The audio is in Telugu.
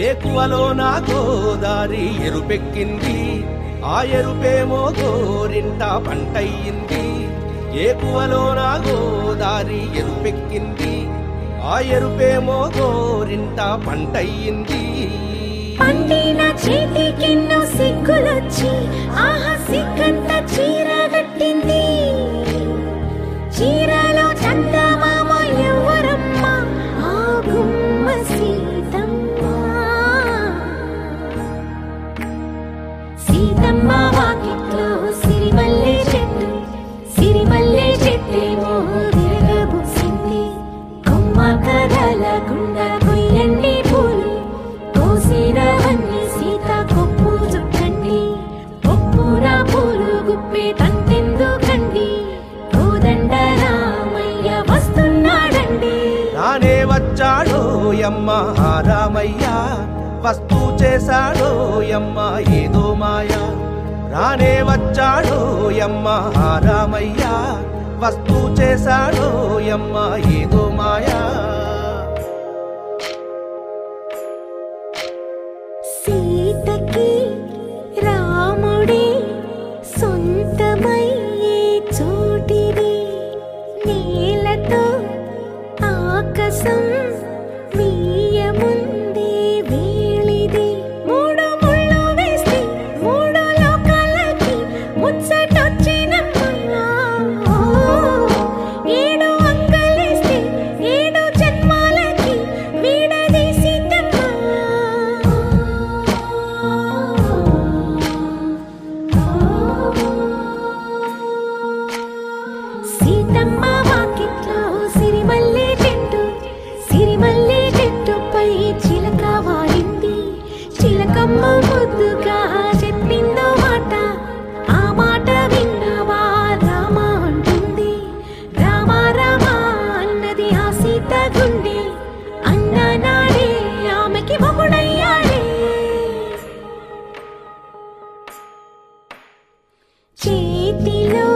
ఏకువలో నా గోదారి ఎరుపెక్కింది, ఆ ఎరుపేమో గోరింట పంటయ్యింది. ఏకువలో నా గోదారి ఎరుపెక్కింది, ఆ ఎరుపేమో గోరింట పంటయ్యింది. పండిన చేతికెన్నో సిగ్గులొచ్చి ఆహా సిగ్గంత చీర కట్టింది. చీరలో చందమామ ఎవరమ్మ, ఆ గుమ్మ సీతమ్మ. సీతమ్మ వాకిట్లో సిరిమల్లె చెట్టు, సిరిమల్లె చెట్టేమో తిరగబూసింది. కొమ్మ కదలకుండా కొయ్యండి పూలు, కోసినవన్నీ సీత కొప్పు చుట్టండి. కొప్పున పూలు గుప్పే తంతెందుకండి, కోదండ రామయ్య వస్తున్నాడండి. రానే వచ్చాడో యమ్మ ఆ రామయ్య, వస్తూ చేశాడో యమ్మ ఏదో మాయ. రానే వచ్చాడో యమ్మ ఆ రామయ్య, వస్తూ చేశాడో యమ్మ ఏదో మాయా. సీతకి రాముడే సొంతమయ్యే చోటిది, నేలతో ఆకాశం వీయముందే వేళిది. మూడు ముళ్ళు వేస్తే మూడు లోకాలకి ముచ్చటొచ్చినమ్మా. ఏడు అంగలేస్తే ఏడు జన్మాలకి వీడది సీతమ్మ. సీతమ్మ వాకిట్లో సిరిమల్లె చెట్టు, సిరిమల్లె చెట్టుపై చిలక వాలింది. చిలకమ్మ ముద్దుగా చెప్పిందో మాట, ఆ మాట విన్నవా రామ అంటుంది. రామ రామ అన్నది ఆ సీత గుండె, అన్న నాడే ఆమెకి మొగుడయ్యాడే. చేతిలో